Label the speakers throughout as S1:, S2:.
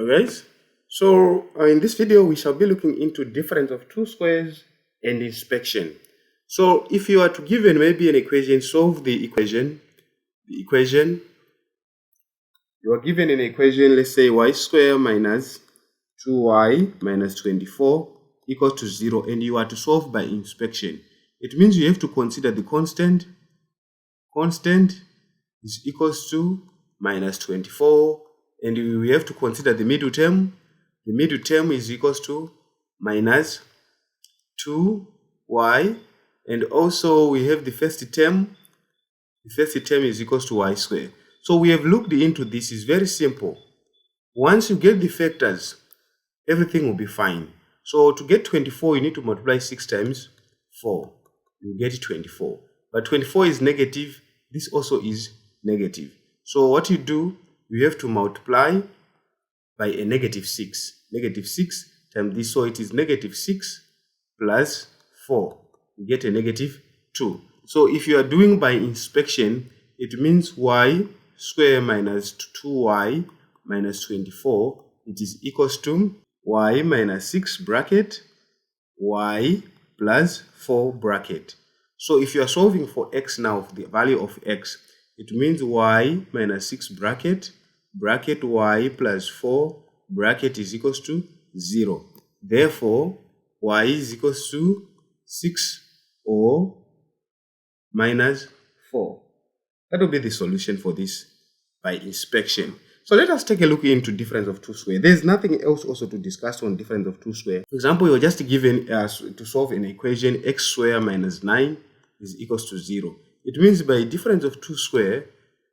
S1: Hello guys, so in this video we shall be looking into difference of two squares and inspection. So if you are to given maybe an equation, solve the equation. You are given an equation, let's say y square minus 2y minus 24 equals to 0, and you are to solve by inspection. It means you have to consider the constant is equals to minus 24, and we have to consider the middle term. The middle term is equals to minus 2y, and also we have the first term. The first term is equals to y squared. So we have looked into this. It's very simple. Once you get the factors, everything will be fine. So to get 24, you need to multiply 6 times 4. You get 24. But 24 is negative. This also is negative. So what you do, you have to multiply by a negative 6. Negative 6 times this. So it is negative 6 plus 4. You get a negative 2. So if you are doing by inspection, it means y square minus 2y minus 24, it is equals to y minus 6 bracket y plus 4 bracket. So if you are solving for x now, the value of x, it means y minus 6 bracket y plus 4 bracket is equals to 0. Therefore, y is equals to 6 or minus 4. That will be the solution for this by inspection. So let us take a look into difference of two square. There is nothing else also to discuss on difference of two square. For example, you're just given to solve an equation x square minus 9 is equals to 0. It means by difference of two square,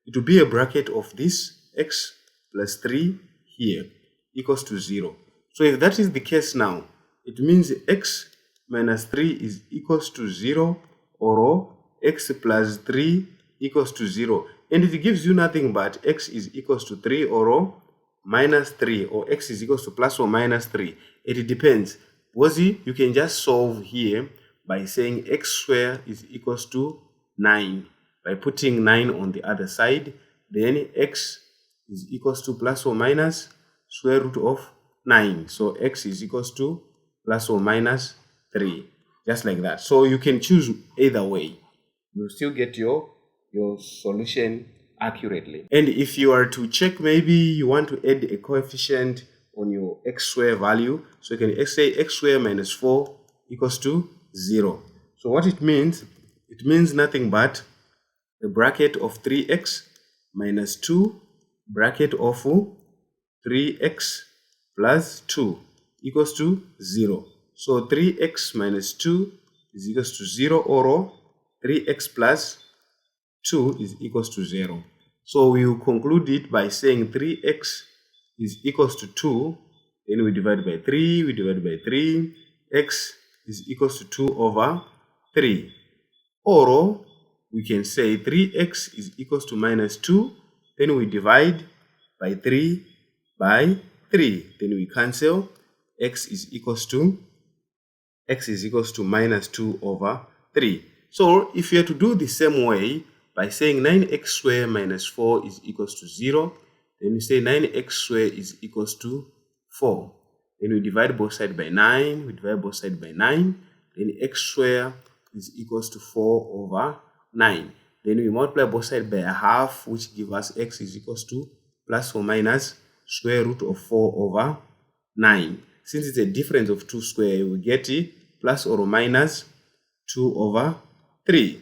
S1: it will be a bracket of this x plus 3 here equals to 0. So if that is the case now, it means x minus 3 is equals to 0, or x plus 3 equals to 0. And it gives you nothing but x is equals to 3 or minus 3, or x is equals to plus or minus 3. It depends. You can just solve here by saying x square is equals to 9. By putting 9 on the other side, then x is equals to plus or minus square root of 9. So x is equals to plus or minus 3. Just like that. So you can choose either way. You'll still get your solution accurately. And if you are to check, maybe you want to add a coefficient on your x square value, so you can say x square minus 4 equals to 0. So what it means nothing but the bracket of 3x minus 2 bracket of 3x plus 2 equals to 0. So 3x minus 2 is equals to 0, or 3x plus 2 is equals to 0. So we will conclude it by saying 3x is equals to 2. Then we divide by 3, x is equals to 2 over 3. Or we can say 3x is equals to minus 2. Then we divide by 3 by 3. Then we cancel. X is equals to minus 2 over 3. So if you are to do the same way by saying 9x squared minus 4 is equals to 0, then we say 9x squared is equals to 4. Then we divide both sides by 9, then x squared is equals to 4 over 9. Then we multiply both sides by a half, which gives us x is equals to plus or minus square root of 4 over 9. Since it's a difference of two square, we get it plus or minus 2 over 3.